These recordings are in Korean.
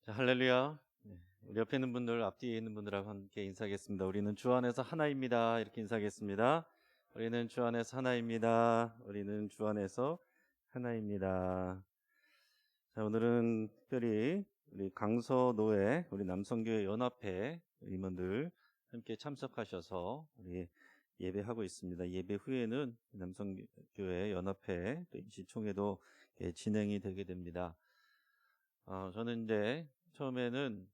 자, 할렐루야. 네, 우리 옆에 있는 분들, 앞뒤에 있는 분들하고 함께 인사하겠습니다. 우리는 주 안에서 하나입니다. 이렇게 인사하겠습니다. 우리는 주 안에서 하나입니다. 우리는 주 안에서 하나입니다. 자, 오늘은 특별히 우리 강서노회, 우리 남성교회 연합회 임원들 함께 참석하셔서 우리 예배하고 있습니다. 예배 후에는 남성교회 연합회 임시총회도 진행이 되게 됩니다. 저는 이제 처음에는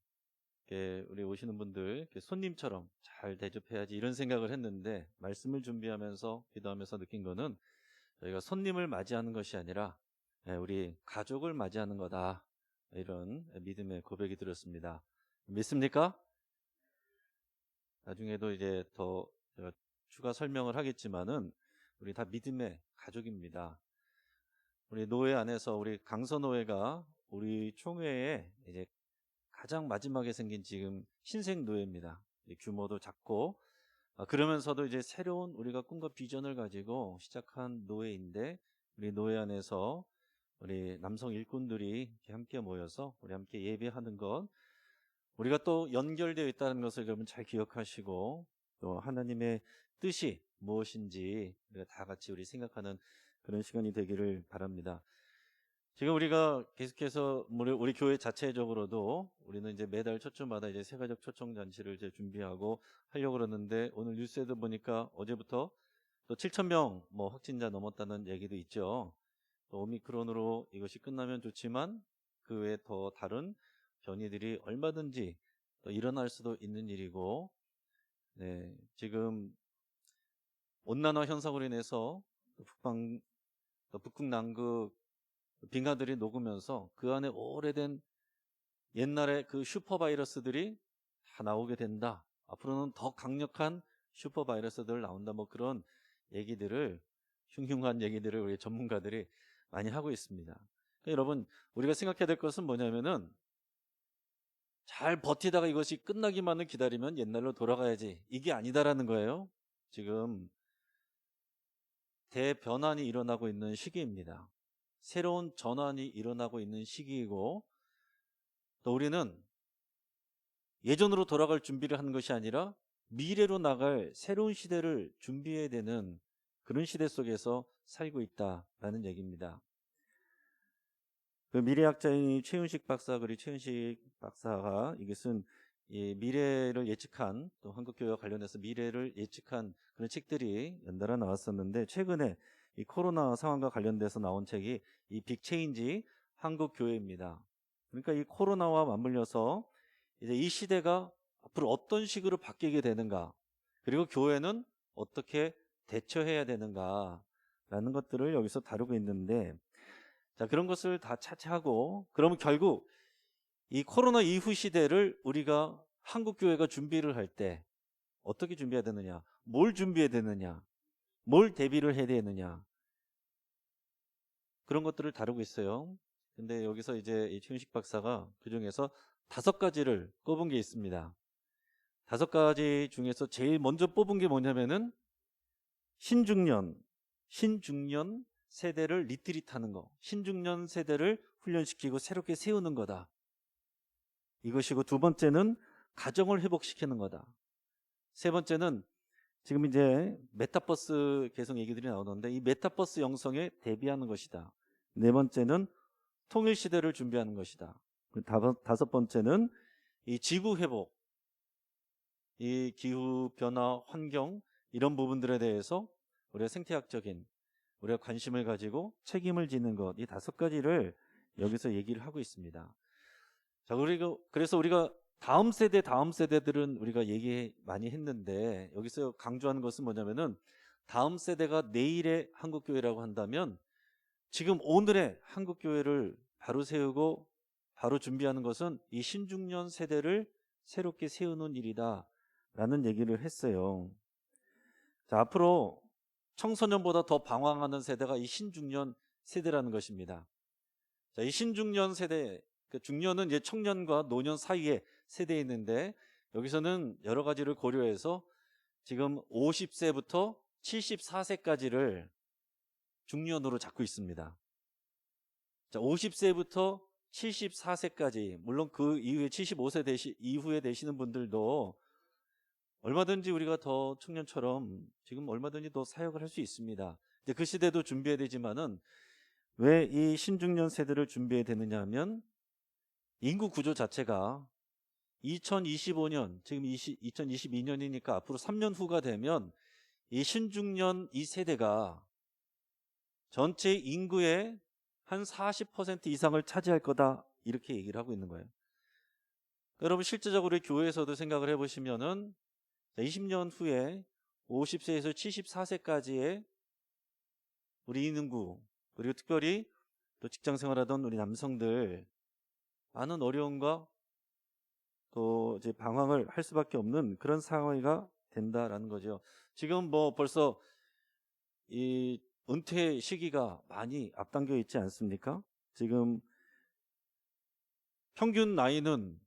우리 오시는 분들 손님처럼 잘 대접해야지 이런 생각을 했는데, 말씀을 준비하면서 기도하면서 느낀 거는 저희가 손님을 맞이하는 것이 아니라 우리 가족을 맞이하는 거다, 이런 믿음의 고백이 들었습니다. 믿습니까? 나중에도 이제 더 제가 추가 설명을 하겠지만은 우리 다 믿음의 가족입니다. 우리 노회 안에서 우리 강서노회가 우리 총회에 이제 가장 마지막에 생긴 지금 신생 노회입니다. 규모도 작고, 그러면서도 이제 새로운 우리가 꿈과 비전을 가지고 시작한 노회인데, 우리 노회 안에서 우리 남성 일꾼들이 이렇게 함께 모여서 우리 함께 예배하는 것, 우리가 또 연결되어 있다는 것을 여러분 잘 기억하시고, 또 하나님의 뜻이 무엇인지 우리가 다 같이 우리 생각하는 그런 시간이 되기를 바랍니다. 지금 우리가 계속해서 우리 교회 자체적으로도 우리는 이제 매달 첫 주마다 이제 세가족 초청 잔치를 이제 준비하고 하려고 그러는데, 오늘 뉴스에도 보니까 어제부터 또 7,000명 확진자 넘었다는 얘기도 있죠. 또 오미크론으로 이것이 끝나면 좋지만 그 외에 더 다른 변이들이 얼마든지 또 일어날 수도 있는 일이고, 네, 지금 온난화 현상으로 인해서 북극 남극 빙하들이 녹으면서 그 안에 오래된 옛날에 그 슈퍼바이러스들이 다 나오게 된다. 앞으로는 더 강력한 슈퍼바이러스들 나온다. 그런 얘기들을, 흉흉한 얘기들을 우리 전문가들이 많이 하고 있습니다. 그러니까 여러분, 우리가 생각해야 될 것은 뭐냐면은, 잘 버티다가 이것이 끝나기만을 기다리면 옛날로 돌아가야지, 이게 아니다라는 거예요. 지금 대변환이 일어나고 있는 시기입니다. 새로운 전환이 일어나고 있는 시기이고, 또 우리는 예전으로 돌아갈 준비를 하는 것이 아니라 미래로 나갈 새로운 시대를 준비해야 되는 그런 시대 속에서 살고 있다라는 얘기입니다. 그 미래학자인 최윤식 박사, 그리고 최윤식 박사가 이것은 이 미래를 예측한, 또 한국교회와 관련해서 미래를 예측한 그런 책들이 연달아 나왔었는데, 최근에 이 코로나 상황과 관련돼서 나온 책이 이 빅체인지 한국교회입니다. 그러니까 이 코로나와 맞물려서 이제 이 시대가 앞으로 어떤 식으로 바뀌게 되는가, 그리고 교회는 어떻게 대처해야 되는가라는 것들을 여기서 다루고 있는데, 자, 그런 것을 다 차치하고, 그러면 결국 이 코로나 이후 시대를 우리가 한국교회가 준비를 할 때 어떻게 준비해야 되느냐, 뭘 준비해야 되느냐, 뭘 대비를 해야 되느냐, 그런 것들을 다루고 있어요. 근데 여기서 이제 이 최윤식 박사가 그 중에서 5가지를 꼽은 게 있습니다. 5가지 중에서 제일 먼저 뽑은 게 뭐냐면은 신중년 세대를 리트릿하는 거, 신중년 세대를 훈련시키고 새롭게 세우는 거다, 이것이고, 2번째는 가정을 회복시키는 거다. 3번째는 지금 이제 메타버스 계속 얘기들이 나오는데, 이 메타버스 영성에 대비하는 것이다. 4번째는 통일 시대를 준비하는 것이다. 5번째는 이 지구 회복, 이 기후 변화, 환경, 이런 부분들에 대해서 우리가 생태학적인 우리가 관심을 가지고 책임을 지는 것, 이 5가지를 여기서 얘기를 하고 있습니다. 자, 그래서 우리가 다음 세대들은 우리가 얘기 많이 했는데, 여기서 강조하는 것은 뭐냐면은, 다음 세대가 내일의 한국교회라고 한다면 지금 오늘의 한국교회를 바로 세우고 바로 준비하는 것은 이 신중년 세대를 새롭게 세우는 일이다 라는 얘기를 했어요. 자, 앞으로 청소년보다 더 방황하는 세대가 이 신중년 세대라는 것입니다. 자, 이 신중년 세대, 그 중년은 이제 청년과 노년 사이의 세대에 있는데, 여기서는 여러 가지를 고려해서 지금 50세부터 74세까지를 중년으로 잡고 있습니다. 자, 50세부터 74세까지, 물론 그 이후에 75세 이후에 되시는 분들도 얼마든지 우리가 더 청년처럼 지금 얼마든지 더 사역을 할 수 있습니다. 이제 그 시대도 준비해야 되지만은 왜 이 신중년 세대를 준비해야 되느냐 하면 인구 구조 자체가 2025년, 지금 2022년이니까 앞으로 3년 후가 되면 이 신중년 이 세대가 전체 인구의 한 40% 이상을 차지할 거다, 이렇게 얘기를 하고 있는 거예요. 여러분 실제적으로 우리 교회에서도 생각을 해보시면은 20년 후에 50세에서 74세까지의 우리 인구, 그리고 특별히 또 직장 생활하던 우리 남성들 많은 어려움과 또 이제 방황을 할 수밖에 없는 그런 상황이가 된다라는 거죠. 지금 뭐 벌써 이 은퇴 시기가 많이 앞당겨 있지 않습니까? 지금 평균 나이는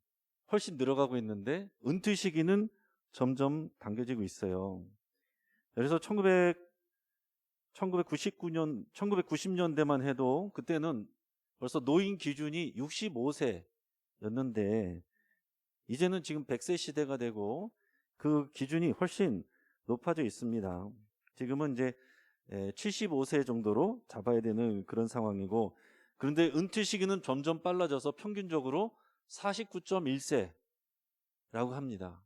훨씬 늘어가고 있는데 은퇴 시기는 점점 당겨지고 있어요. 그래서 1990년대만 해도 그때는 벌써 노인 기준이 65세였는데 이제는 지금 100세 시대가 되고 그 기준이 훨씬 높아져 있습니다. 지금은 이제 75세 정도로 잡아야 되는 그런 상황이고, 그런데 은퇴 시기는 점점 빨라져서 평균적으로 49.1세라고 합니다.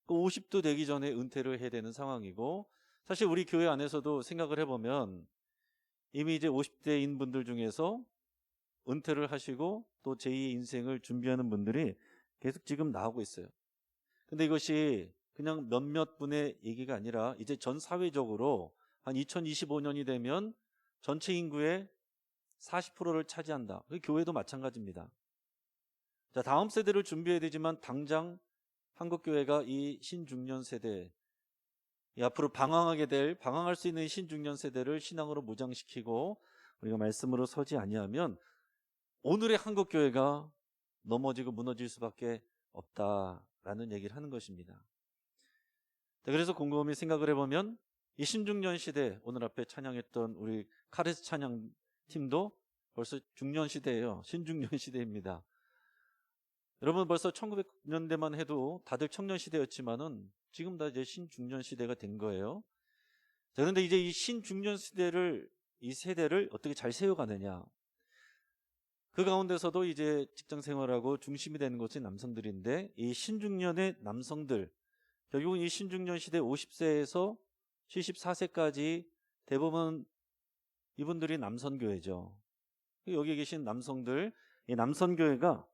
50도 되기 전에 은퇴를 해야 되는 상황이고, 사실 우리 교회 안에서도 생각을 해보면 이미 이제 50대인 분들 중에서 은퇴를 하시고 또 제2의 인생을 준비하는 분들이 계속 지금 나오고 있어요. 근데 이것이 그냥 몇몇 분의 얘기가 아니라 이제 전 사회적으로 한 2025년이 되면 전체 인구의 40%를 차지한다. 교회도 마찬가지입니다. 자, 다음 세대를 준비해야 되지만 당장 한국교회가 이 신중년 세대, 이 앞으로 방황할 수 있는 신중년 세대를 신앙으로 무장시키고 우리가 말씀으로 서지 아니하면 오늘의 한국교회가 넘어지고 무너질 수밖에 없다라는 얘기를 하는 것입니다. 그래서 곰곰이 생각을 해보면 이 신중년 시대, 오늘 앞에 찬양했던 우리 카리스 찬양 팀도 벌써 중년 시대예요. 신중년 시대입니다. 여러분 벌써 1900년대만 해도 다들 청년 시대였지만은 지금 다 이제 신중년 시대가 된 거예요. 자, 그런데 이제 이 신중년 시대를, 이 세대를 어떻게 잘 세워가느냐. 그 가운데서도 이제 직장 생활하고 중심이 되는 것이 남성들인데 이 신중년의 남성들, 결국은 이 신중년 시대 50세에서 74세까지 대부분 이분들이 남선교회죠. 여기 계신 남성들, 이 남선교회가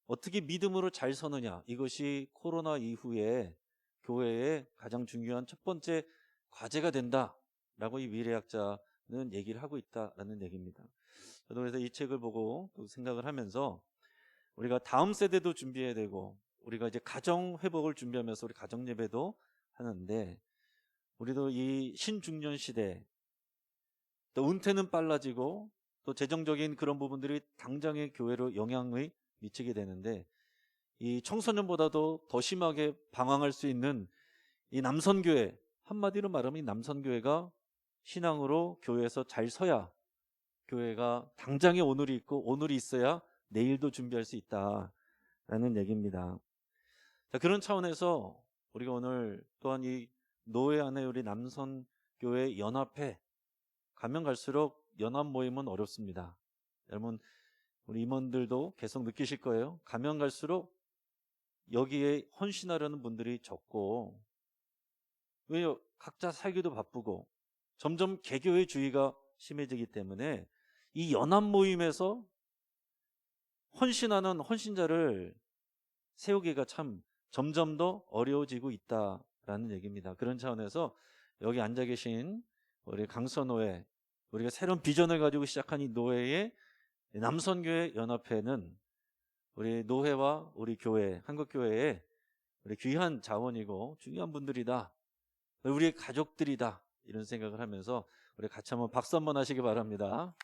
어떻게 믿음으로 잘 서느냐, 이것이 코로나 이후에 교회의 가장 중요한 첫 번째 과제가 된다라고 이 미래학자는 얘기를 하고 있다라는 얘기입니다. 저도 그래서 이 책을 보고 또 생각을 하면서 우리가 다음 세대도 준비해야 되고 우리가 이제 가정 회복을 준비하면서 우리 가정 예배도 하는데 우리도 이 신중년 시대, 또 은퇴는 빨라지고 또 재정적인 그런 부분들이 당장의 교회로 영향을 미치게 되는데 이 청소년보다도 더 심하게 방황할 수 있는 이 남선교회, 한마디로 말하면 이 남선교회가 신앙으로 교회에서 잘 서야 교회가 당장의 오늘이 있고 오늘이 있어야 내일도 준비할 수 있다라는 얘기입니다. 자, 그런 차원에서 우리가 오늘 또한 이 노회 안에 우리 남선교회 연합회 가면 갈수록 연합 모임은 어렵습니다. 여러분 우리 임원들도 계속 느끼실 거예요. 가면 갈수록 여기에 헌신하려는 분들이 적고, 왜요? 각자 살기도 바쁘고 점점 개교회주의가 심해지기 때문에 이 연합 모임에서 헌신하는 헌신자를 세우기가 참 점점 더 어려워지고 있다라는 얘기입니다. 그런 차원에서 여기 앉아 계신 우리 강서노회, 우리가 새로운 비전을 가지고 시작한 이 노회의 남선교회 연합회는 우리 노회와 우리 교회, 한국교회의 우리 귀한 자원이고 중요한 분들이다, 우리의 가족들이다, 이런 생각을 하면서 우리 같이 한번 박수 한번 하시기 바랍니다.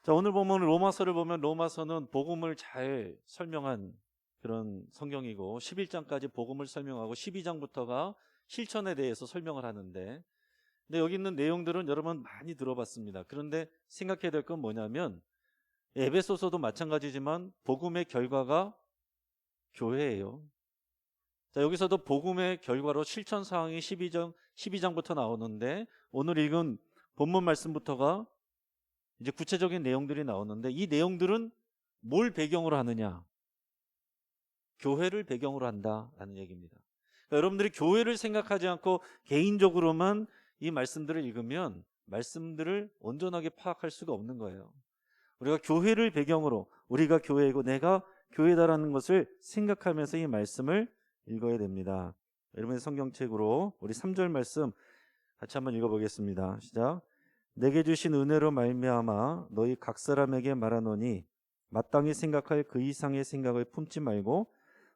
자, 오늘 보면 로마서를 보면 로마서는 복음을 잘 설명한 그런 성경이고 11장까지 복음을 설명하고 12장부터가 실천에 대해서 설명을 하는데 근데 여기 있는 내용들은 여러분 많이 들어봤습니다. 그런데 생각해야 될 건 뭐냐면 에베소서도 마찬가지지만 복음의 결과가 교회예요. 자, 여기서도 복음의 결과로 실천 사항이 12장부터 나오는데 오늘 읽은 본문 말씀부터가 이제 구체적인 내용들이 나오는데 이 내용들은 뭘 배경으로 하느냐? 교회를 배경으로 한다라는 얘기입니다. 그러니까 여러분들이 교회를 생각하지 않고 개인적으로만 이 말씀들을 읽으면 말씀들을 온전하게 파악할 수가 없는 거예요. 우리가 교회를 배경으로 우리가 교회이고 내가 교회다라는 것을 생각하면서 이 말씀을 읽어야 됩니다. 여러분의 성경책으로 우리 3절 말씀 같이 한번 읽어보겠습니다. 시작. 내게 주신 은혜로 말미암아 너희 각 사람에게 말하노니 마땅히 생각할 그 이상의 생각을 품지 말고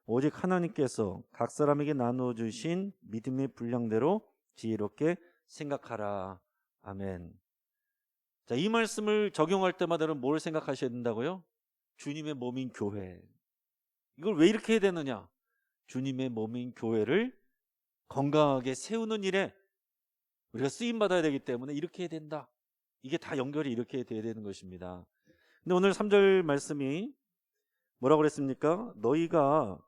오직 하나님께서 각 사람에게 나누어 주신 믿음의 분량대로 지혜롭게 생각하라. 아멘. 자, 이 말씀을 적용할 때마다는 뭘 생각하셔야 된다고요? 주님의 몸인 교회. 이걸 왜 이렇게 해야 되느냐? 주님의 몸인 교회를 건강하게 세우는 일에 우리가 쓰임 받아야 되기 때문에 이렇게 해야 된다. 이게 다 연결이 이렇게 돼야 되는 것입니다. 근데 오늘 3절 말씀이 뭐라고 그랬습니까? 너희가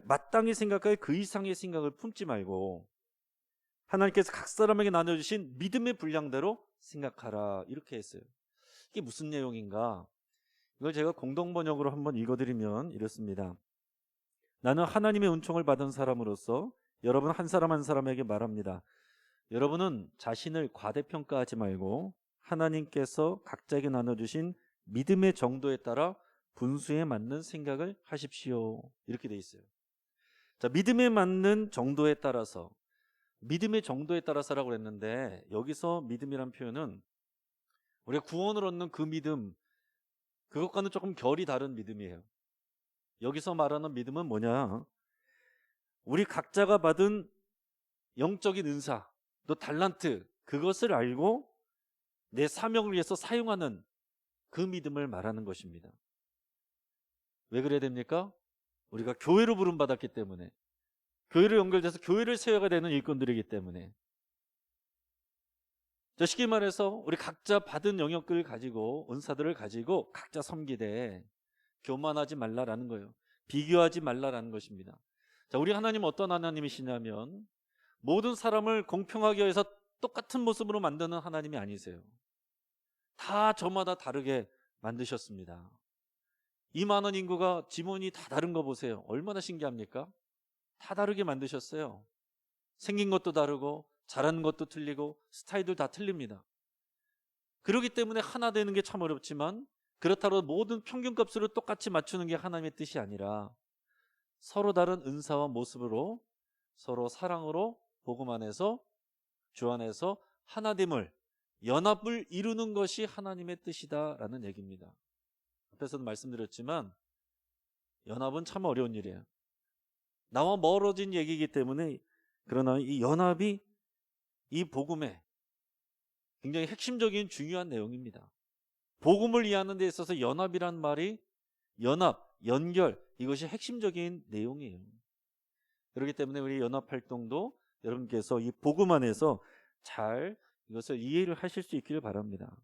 마땅히 생각할 그 이상의 생각을 품지 말고 하나님께서 각 사람에게 나눠주신 믿음의 분량대로 생각하라. 이렇게 했어요. 이게 무슨 내용인가? 이걸 제가 공동번역으로 한번 읽어드리면 이렇습니다. 나는 하나님의 은총을 받은 사람으로서 여러분 한 사람 한 사람에게 말합니다. 여러분은 자신을 과대평가하지 말고 하나님께서 각자에게 나눠주신 믿음의 정도에 따라 분수에 맞는 생각을 하십시오. 이렇게 돼 있어요. 자, 믿음에 맞는 정도에 따라서, 믿음의 정도에 따라서라고 했는데 여기서 믿음이란 표현은 우리가 구원을 얻는 그 믿음, 그것과는 조금 결이 다른 믿음이에요. 여기서 말하는 믿음은 뭐냐? 우리 각자가 받은 영적인 은사, 또 달란트, 그것을 알고 내 사명을 위해서 사용하는 그 믿음을 말하는 것입니다. 왜 그래야 됩니까? 우리가 교회로 부름받았기 때문에, 교회로 연결돼서 교회를 세워야 되는 일꾼들이기 때문에. 쉽게 말해서 우리 각자 받은 영역들을 가지고, 은사들을 가지고 각자 섬기되 교만하지 말라라는 거예요. 비교하지 말라라는 것입니다. 자, 우리 하나님 어떤 하나님이시냐면 모든 사람을 공평하게 해서 똑같은 모습으로 만드는 하나님이 아니세요. 다 저마다 다르게 만드셨습니다. 이 많은 인구가 지문이 다 다른 거 보세요. 얼마나 신기합니까? 다 다르게 만드셨어요. 생긴 것도 다르고 잘하는 것도 틀리고 스타일도 다 틀립니다. 그렇기 때문에 하나 되는 게 참 어렵지만 그렇다고 모든 평균값으로 똑같이 맞추는 게 하나님의 뜻이 아니라 서로 다른 은사와 모습으로 서로 사랑으로 복음 안에서 주 안에서 하나됨을 연합을 이루는 것이 하나님의 뜻이다라는 얘기입니다. 앞에서도 말씀드렸지만 연합은 참 어려운 일이에요. 나와 멀어진 얘기이기 때문에 그러나 이 연합이 이 복음의 굉장히 핵심적인 중요한 내용입니다. 복음을 이해하는 데 있어서 연합이란 말이 연합, 연결 이것이 핵심적인 내용이에요. 그렇기 때문에 우리 연합활동도 여러분께서 이 복음 안에서 잘 이것을 이해를 하실 수 있기를 바랍니다.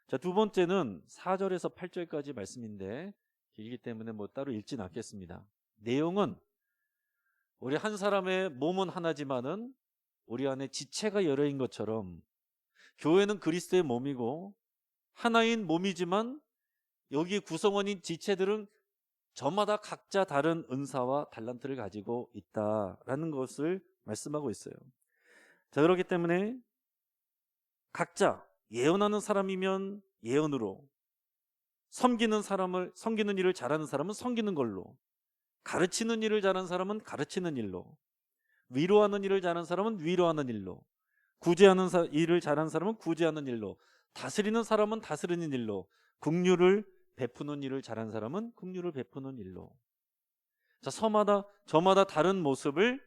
자, 두 번째는 4절에서 8절까지 말씀인데 길기 때문에 따로 읽진 않겠습니다. 내용은 우리 한 사람의 몸은 하나지만은 우리 안에 지체가 여러인 것처럼 교회는 그리스도의 몸이고 하나인 몸이지만 여기 구성원인 지체들은 저마다 각자 다른 은사와 달란트를 가지고 있다라는 것을 말씀하고 있어요. 자, 그렇기 때문에 각자 예언하는 사람이면 예언으로, 섬기는 일을 잘하는 사람은 섬기는 걸로, 가르치는 일을 잘하는 사람은 가르치는 일로, 위로하는 일을 잘하는 사람은 위로하는 일로, 구제하는 일을 잘하는 사람은 구제하는 일로, 다스리는 사람은 다스리는 일로, 긍휼을 베푸는 일을 잘하는 사람은 긍휼을 베푸는 일로. 자, 저마다 다른 모습을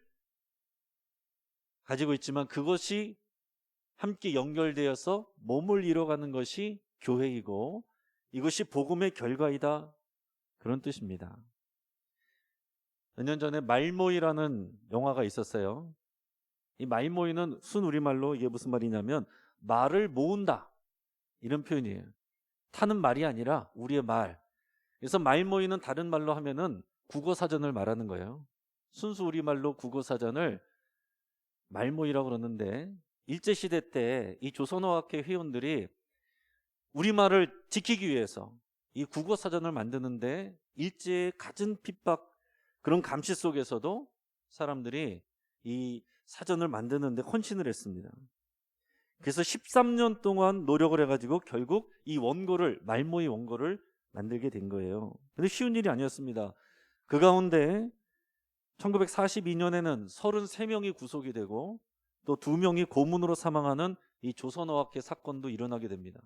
가지고 있지만 그것이 함께 연결되어서 몸을 이뤄가는 것이 교회이고 이것이 복음의 결과이다. 그런 뜻입니다. 몇 년 전에 말모이라는 영화가 있었어요. 이 말모이는 순우리말로 이게 무슨 말이냐면 말을 모은다 이런 표현이에요. 타는 말이 아니라 우리의 말. 그래서 말모이는 다른 말로 하면은 국어사전을 말하는 거예요. 순수 우리말로 국어사전을 말모이라고 그러는데 일제시대 때 이 조선어학회 회원들이 우리말을 지키기 위해서 이 국어사전을 만드는데 일제의 갖은 핍박 그런 감시 속에서도 사람들이 이 사전을 만드는데 헌신을 했습니다. 그래서 13년 동안 노력을 해가지고 결국 이 원고를 말모이 원고를 만들게 된 거예요. 근데 쉬운 일이 아니었습니다. 그 가운데 1942년에는 33명이 구속이 되고 또 2명이 고문으로 사망하는 이 조선어학회 사건도 일어나게 됩니다.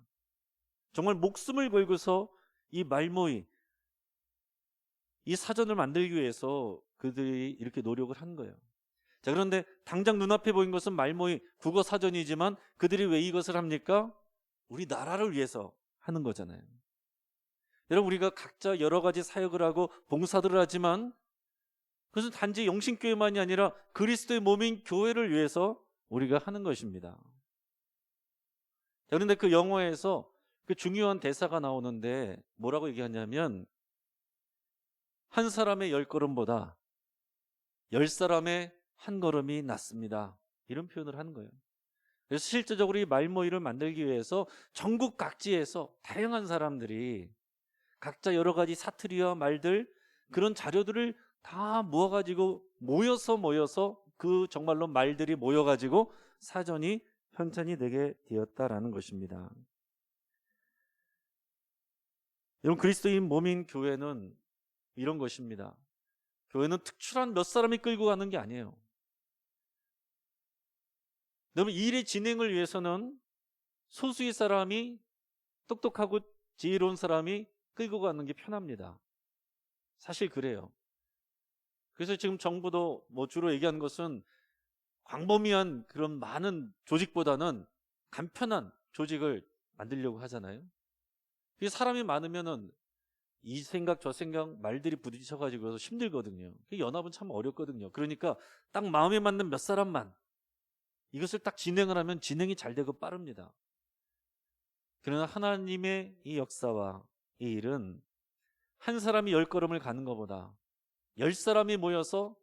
정말 목숨을 걸고서 이 말모이 이 사전을 만들기 위해서 그들이 이렇게 노력을 한 거예요. 자, 그런데 당장 눈앞에 보인 것은 말모이 국어 사전이지만 그들이 왜 이것을 합니까? 우리 나라를 위해서 하는 거잖아요. 여러분, 우리가 각자 여러 가지 사역을 하고 봉사들을 하지만 그것은 단지 영신교회만이 아니라 그리스도의 몸인 교회를 위해서 우리가 하는 것입니다. 자, 그런데 그 영어에서 그 중요한 대사가 나오는데 뭐라고 얘기하냐면 한 사람의 10걸음보다 10사람의 한 걸음이 낫습니다. 이런 표현을 하는 거예요. 그래서 실제적으로 이 말모이를 만들기 위해서 전국 각지에서 다양한 사람들이 각자 여러 가지 사투리와 말들 그런 자료들을 다 모아가지고 모여서 그 정말로 말들이 모여가지고 사전이 편찬이 되게 되었다라는 것입니다. 여러분, 그리스도인 몸인 교회는 이런 것입니다. 교회는 특출한 몇 사람이 끌고 가는 게 아니에요. 여러분, 이 일의 진행을 위해서는 소수의 사람이 똑똑하고 지혜로운 사람이 끌고 가는 게 편합니다. 사실 그래요. 그래서 지금 정부도 뭐 주로 얘기하는 것은 광범위한 그런 많은 조직보다는 간편한 조직을 만들려고 하잖아요. 그게 사람이 많으면은 이 생각 저 생각 말들이 부딪혀가지고 힘들거든요. 연합은 참 어렵거든요. 그러니까 딱 마음에 맞는 몇 사람만 이것을 딱 진행을 하면 진행이 잘 되고 빠릅니다. 그러나 하나님의 이 역사와 이 일은 한 사람이 10걸음을 가는 것보다 10사람이 모여서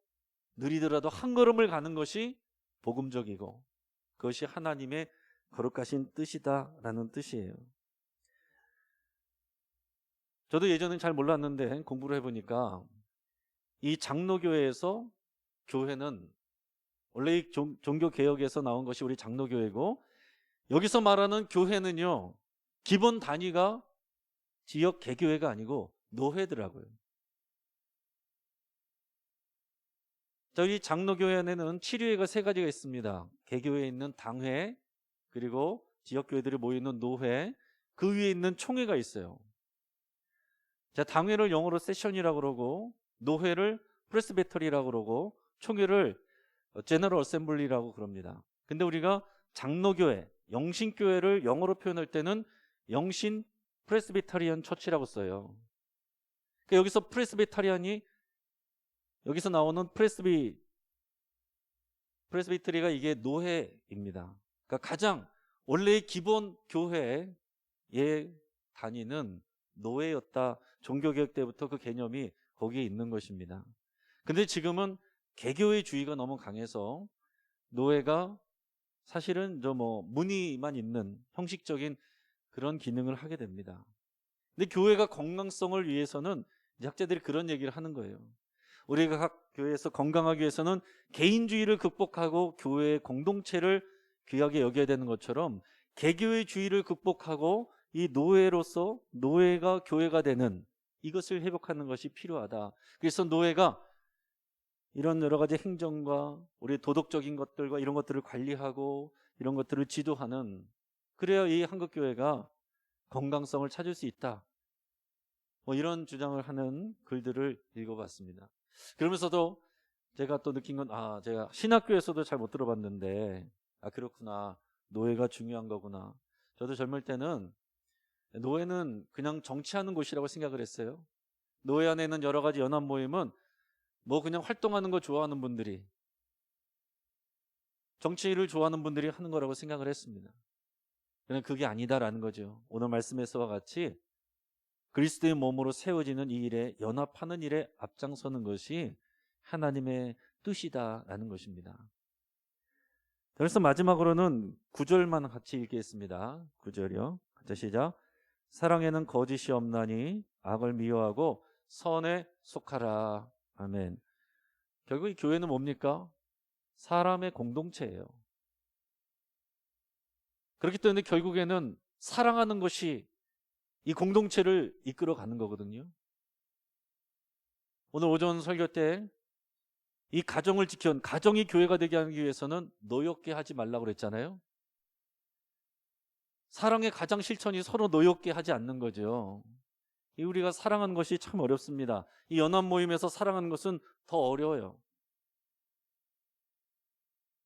느리더라도 한 걸음을 가는 것이 복음적이고 그것이 하나님의 거룩하신 뜻이다라는 뜻이에요. 저도 예전엔 잘 몰랐는데 공부를 해보니까 이 장로교회에서 교회는 원래 이 종교개혁에서 나온 것이 우리 장로교회고 여기서 말하는 교회는요 기본 단위가 지역 개교회가 아니고 노회더라고요. 저희 장로교회 안에는 치료회가 3가지가 있습니다. 개교회에 있는 당회, 그리고 지역교회들이 모이는 노회, 그 위에 있는 총회가 있어요. 자, 당회를 영어로 세션이라고 그러고 노회를 프레스베터리라고 그러고 총회를 제너럴 어셈블리라고 그럽니다. 근데 우리가 장로교회, 영신교회를 영어로 표현할 때는 영신 프레스비타리안 처치라고 써요. 그러니까 여기서 프레스비타리안이 여기서 나오는 프레스비터리가 이게 노회입니다. 그러니까 가장 원래의 기본 교회의 단위는 노회였다. 종교개혁 때부터 그 개념이 거기에 있는 것입니다. 근데 지금은 개교의 주의가 너무 강해서 노회가 사실은 무늬만 있는 형식적인 그런 기능을 하게 됩니다. 근데 교회가 건강성을 위해서는 학자들이 그런 얘기를 하는 거예요. 우리가 각 교회에서 건강하기 위해서는 개인주의를 극복하고 교회의 공동체를 귀하게 여겨야 되는 것처럼 개교의 주의를 극복하고 이 노예로서 노예가 교회가 되는 이것을 회복하는 것이 필요하다. 그래서 노예가 이런 여러 가지 행정과 우리 도덕적인 것들과 이런 것들을 관리하고 이런 것들을 지도하는 그래야 이 한국교회가 건강성을 찾을 수 있다. 이런 주장을 하는 글들을 읽어봤습니다. 그러면서도 제가 또 느낀 건 제가 신학교에서도 잘 못 들어봤는데 그렇구나. 노예가 중요한 거구나. 저도 젊을 때는 노예는 그냥 정치하는 곳이라고 생각을 했어요. 노예 안에는 여러 가지 연합 모임은 그냥 활동하는 거 좋아하는 분들이 정치를 좋아하는 분들이 하는 거라고 생각을 했습니다. 그러나 그게 아니다라는 거죠. 오늘 말씀에서와 같이 그리스도의 몸으로 세워지는 이 일에 연합하는 일에 앞장서는 것이 하나님의 뜻이다라는 것입니다. 그래서 마지막으로는 9절만 같이 읽겠습니다. 9절이요. 같이 시작. 사랑에는 거짓이 없나니 악을 미워하고 선에 속하라. 아멘. 결국 이 교회는 뭡니까? 사람의 공동체예요. 그렇기 때문에 결국에는 사랑하는 것이 이 공동체를 이끌어가는 거거든요. 오늘 오전 설교 때 이 가정을 가정이 교회가 되게 하기 위해서는 노엽게 하지 말라고 그랬잖아요. 사랑의 가장 실천이 서로 노엽게 하지 않는 거죠. 우리가 사랑하는 것이 참 어렵습니다. 이 연합 모임에서 사랑하는 것은 더 어려워요.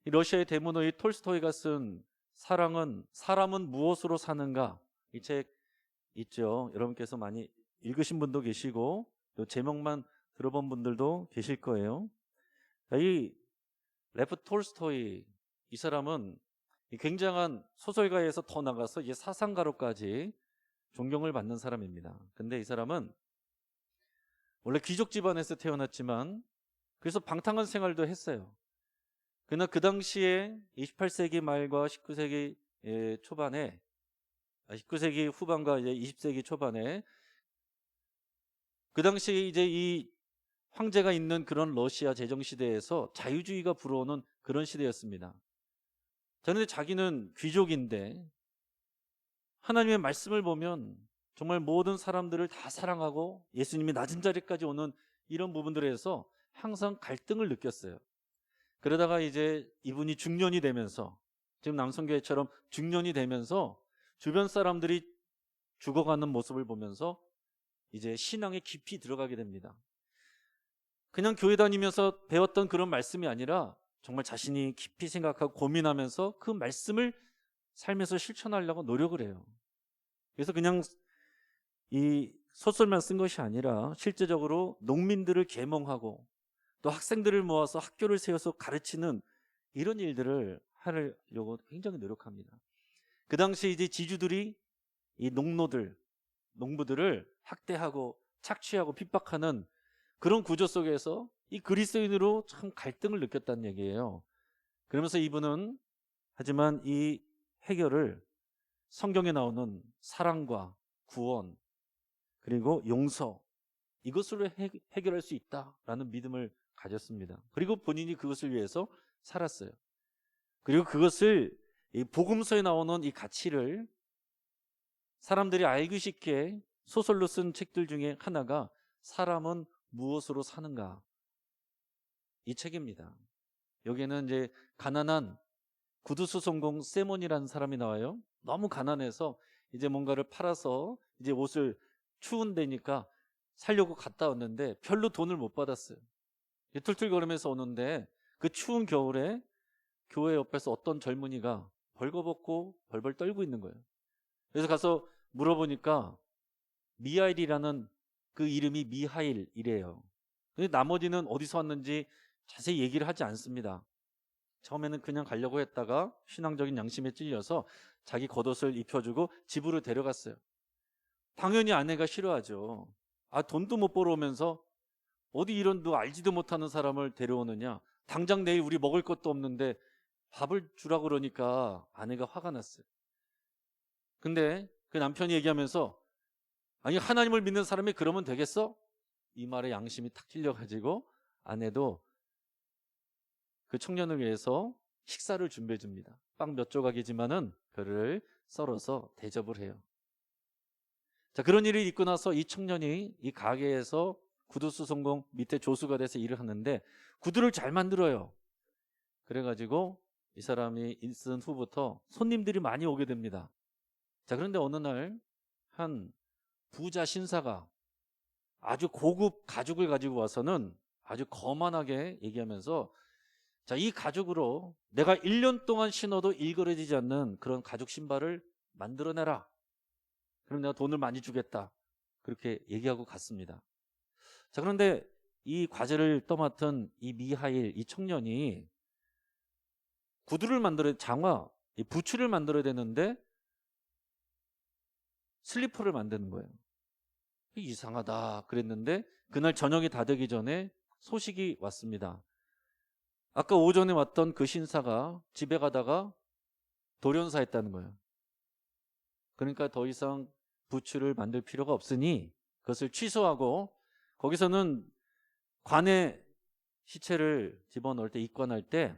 이 러시아의 대문호의 톨스토이가 쓴 사람은 무엇으로 사는가, 이 책 있죠. 여러분께서 많이 읽으신 분도 계시고 또 제목만 들어본 분들도 계실 거예요. 이 레프 톨스토이, 이 사람은 이 굉장한 소설가에서 더 나가서 이제 사상가로까지 존경을 받는 사람입니다. 근데 이 사람은 원래 귀족 집안에서 태어났지만 그래서 방탕한 생활도 했어요. 그러나 그 당시에 28세기 말과 19세기 초반에 19세기 후반과 이제 20세기 초반에 그 당시에 이제 이 황제가 있는 그런 러시아 제정 시대에서 자유주의가 불어오는 그런 시대였습니다. 그런데 자기는 귀족인데 하나님의 말씀을 보면 정말 모든 사람들을 다 사랑하고 예수님이 낮은 자리까지 오는 이런 부분들에서 항상 갈등을 느꼈어요. 그러다가 이제 이분이 중년이 되면서, 지금 남성교회처럼 중년이 되면서 주변 사람들이 죽어가는 모습을 보면서 이제 신앙에 깊이 들어가게 됩니다. 그냥 교회 다니면서 배웠던 그런 말씀이 아니라 정말 자신이 깊이 생각하고 고민하면서 그 말씀을 삶에서 실천하려고 노력을 해요. 그래서 그냥 이 소설만 쓴 것이 아니라 실제적으로 농민들을 계몽하고 또 학생들을 모아서 학교를 세워서 가르치는 이런 일들을 하려고 굉장히 노력합니다. 그 당시 이제 지주들이 이 농부들을 학대하고 착취하고 핍박하는 그런 구조 속에서 이 그리스도인으로 참 갈등을 느꼈다는 얘기예요. 그러면서 이분은 하지만 이 해결을 성경에 나오는 사랑과 구원 그리고 용서, 이것으로 해결할 수 있다라는 믿음을 가졌습니다. 그리고 본인이 그것을 위해서 살았어요. 그리고 그것을 이 복음서에 나오는 이 가치를 사람들이 알기 쉽게 소설로 쓴 책들 중에 하나가 사람은 무엇으로 사는가, 이 책입니다. 여기에는 이제 가난한 구두수송공 세몬이라는 사람이 나와요. 너무 가난해서 이제 뭔가를 팔아서 이제 옷을 추운 데니까 살려고 갔다 왔는데 별로 돈을 못 받았어요. 툴툴거리면서 오는데 그 추운 겨울에 교회 옆에서 어떤 젊은이가 벌거벗고 벌벌 떨고 있는 거예요. 그래서 가서 물어보니까 미하일이라는, 그 이름이 미하일이래요. 근데 나머지는 어디서 왔는지 자세히 얘기를 하지 않습니다. 처음에는 그냥 가려고 했다가 신앙적인 양심에 찔려서 자기 겉옷을 입혀주고 집으로 데려갔어요. 당연히 아내가 싫어하죠. 돈도 못 벌어오면서 어디 이런 너 알지도 못하는 사람을 데려오느냐. 당장 내일 우리 먹을 것도 없는데 밥을 주라고 그러니까 아내가 화가 났어요. 근데 그 남편이 얘기하면서 아니 하나님을 믿는 사람이 그러면 되겠어? 이 말에 양심이 탁 찔려가지고 아내도 그 청년을 위해서 식사를 준비해 줍니다. 빵 몇 조각이지만은 그를 썰어서 대접을 해요. 자, 그런 일이 있고 나서 이 청년이 이 가게에서 구두수송공 밑에 조수가 돼서 일을 하는데 구두를 잘 만들어요. 그래가지고 이 사람이 있은 후부터 손님들이 많이 오게 됩니다. 자, 그런데 어느 날 한 부자 신사가 아주 고급 가죽을 가지고 와서는 아주 거만하게 얘기하면서 자, 이 가죽으로 내가 1년 동안 신어도 일그러지지 않는 그런 가죽 신발을 만들어내라. 그럼 내가 돈을 많이 주겠다. 그렇게 얘기하고 갔습니다. 자, 그런데 이 과제를 떠맡은 이 미하일, 이 청년이 구두를 만들어야, 장화, 이 부츠를 만들어야 되는데 슬리퍼를 만드는 거예요. 이상하다 그랬는데 그날 저녁이 다 되기 전에 소식이 왔습니다. 아까 오전에 왔던 그 신사가 집에 가다가 돌연사했다는 거예요. 그러니까 더 이상 부츠를 만들 필요가 없으니 그것을 취소하고, 거기서는 관에 시체를 집어넣을 때, 입관할 때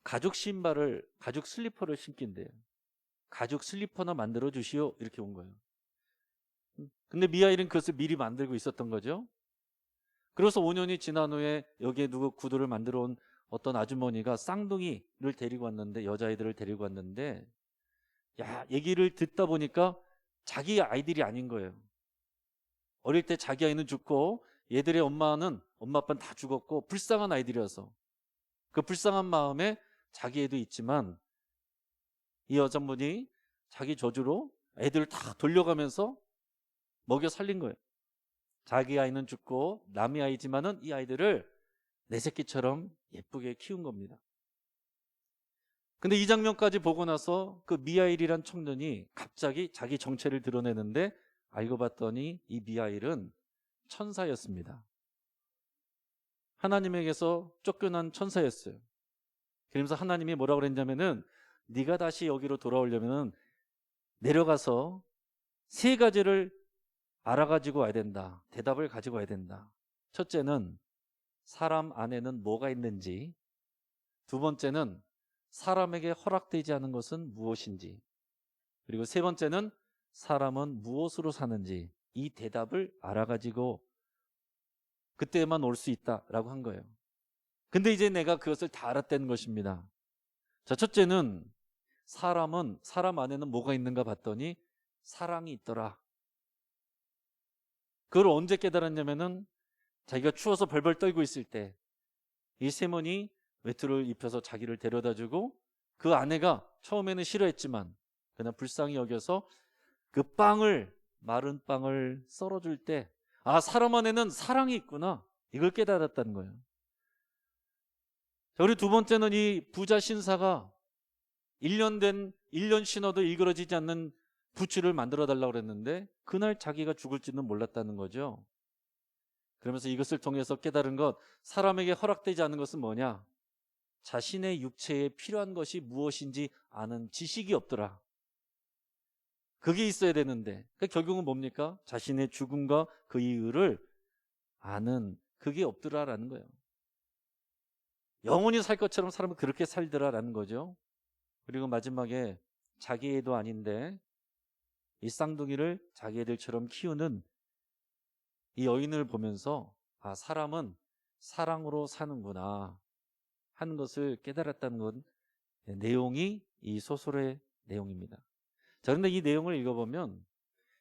가죽 신발을, 가죽 슬리퍼를 신긴대요. 가죽 슬리퍼나 만들어 주시오, 이렇게 온 거예요. 근데 미하일은 그것을 미리 만들고 있었던 거죠. 그래서 5년이 지난 후에 여기에 누구 구두를 만들어 온 어떤 아주머니가 쌍둥이를 데리고 왔는데, 여자아이들을 데리고 왔는데, 야, 얘기를 듣다 보니까 자기 아이들이 아닌 거예요. 어릴 때 자기 아이는 죽고 얘들의 엄마 아빠는 다 죽었고 불쌍한 아이들이어서 그 불쌍한 마음에 자기 애도 있지만 이 여자분이 자기 저주로 애들을 다 돌려가면서 먹여 살린 거예요. 자기 아이는 죽고 남의 아이지만은 이 아이들을 내 새끼처럼 예쁘게 키운 겁니다. 근데 이 장면까지 보고 나서 그 미하일이란 청년이 갑자기 자기 정체를 드러내는데, 알고 봤더니 이 미하일은 천사였습니다. 하나님에게서 쫓겨난 천사였어요. 그러면서 하나님이 뭐라고 그랬냐면은, 네가 다시 여기로 돌아오려면은 내려가서 세 가지를 알아가지고 와야 된다. 대답을 가지고 와야 된다. 첫째는 사람 안에는 뭐가 있는지, 두 번째는 사람에게 허락되지 않은 것은 무엇인지, 그리고 세 번째는 사람은 무엇으로 사는지, 이 대답을 알아가지고 그때만 올 수 있다라고 한 거예요. 근데 이제 내가 그것을 다 알았다는 것입니다. 자, 첫째는 사람 안에는 뭐가 있는가 봤더니 사랑이 있더라. 그걸 언제 깨달았냐면은 자기가 추워서 벌벌 떨고 있을 때 이 세몬이 외투를 입혀서 자기를 데려다주고, 그 아내가 처음에는 싫어했지만 그냥 불쌍히 여겨서 그 마른 빵을 썰어줄 때, 아, 사람 안에는 사랑이 있구나, 이걸 깨달았다는 거예요. 자, 우리 두 번째는 이 부자 신사가 1년 신어도 일그러지지 않는 부츠를 만들어 달라고 그랬는데 그날 자기가 죽을지는 몰랐다는 거죠. 그러면서 이것을 통해서 깨달은 것, 사람에게 허락되지 않은 것은 뭐냐? 자신의 육체에 필요한 것이 무엇인지 아는 지식이 없더라. 그게 있어야 되는데, 그러니까 결국은 뭡니까? 자신의 죽음과 그 이유를 아는 그게 없더라라는 거예요. 영원히 살 것처럼 사람은 그렇게 살더라라는 거죠. 그리고 마지막에 자기 애도 아닌데 이 쌍둥이를 자기 애들처럼 키우는 이 여인을 보면서, 아, 사람은 사랑으로 사는구나 하는 것을 깨달았다는 건 내용이 이 소설의 내용입니다. 자, 그런데 이 내용을 읽어보면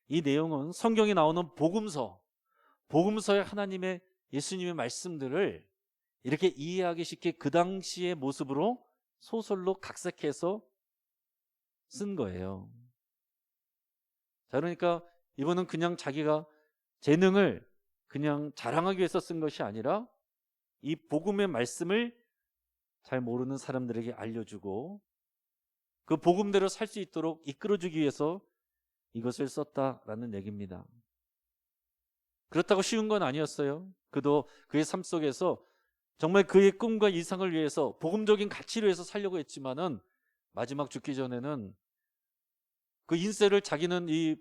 이 내용은 성경에 나오는 복음서의 하나님의, 예수님의 말씀들을 이렇게 이해하기 쉽게 그 당시의 모습으로 소설로 각색해서 쓴 거예요. 자, 그러니까 이분은 그냥 자기가 재능을 그냥 자랑하기 위해서 쓴 것이 아니라 이 복음의 말씀을 잘 모르는 사람들에게 알려주고 그 복음대로 살 수 있도록 이끌어주기 위해서 이것을 썼다라는 얘기입니다. 그렇다고 쉬운 건 아니었어요. 그도 그의 삶 속에서 정말 그의 꿈과 이상을 위해서 복음적인 가치를 위해서 살려고 했지만은 마지막 죽기 전에는 그 인세를 자기는 이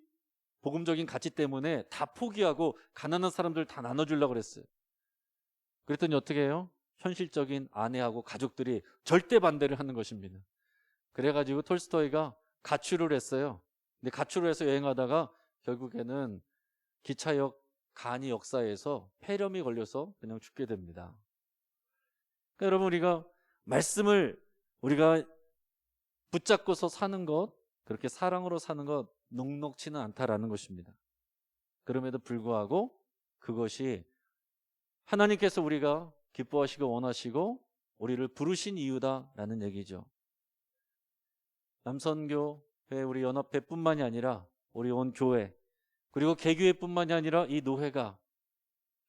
복음적인 가치 때문에 다 포기하고 가난한 사람들 다 나눠주려고 그랬어요. 그랬더니 어떻게 해요? 현실적인 아내하고 가족들이 절대 반대를 하는 것입니다. 그래가지고 톨스토이가 가출을 했어요. 근데 가출을 해서 여행하다가 결국에는 기차역 간이 역사에서 폐렴이 걸려서 그냥 죽게 됩니다. 그러니까 여러분, 우리가 말씀을 우리가 붙잡고서 사는 것, 그렇게 사랑으로 사는 것 녹록치는 않다라는 것입니다. 그럼에도 불구하고 그것이 하나님께서 우리가 기뻐하시고 원하시고 우리를 부르신 이유다라는 얘기죠. 남선교회 우리 연합회뿐만이 아니라 우리 온 교회, 그리고 개교회뿐만이 아니라 이 노회가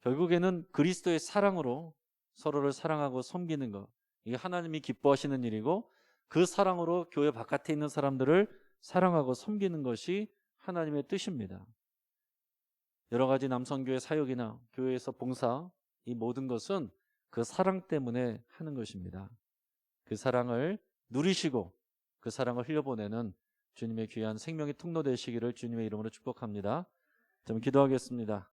결국에는 그리스도의 사랑으로 서로를 사랑하고 섬기는 것, 이게 하나님이 기뻐하시는 일이고 그 사랑으로 교회 바깥에 있는 사람들을 사랑하고 섬기는 것이 하나님의 뜻입니다. 여러 가지 남성교회 사역이나 교회에서 봉사, 이 모든 것은 그 사랑 때문에 하는 것입니다. 그 사랑을 누리시고 그 사랑을 흘려보내는 주님의 귀한 생명의 통로 되시기를 주님의 이름으로 축복합니다. 좀 기도하겠습니다.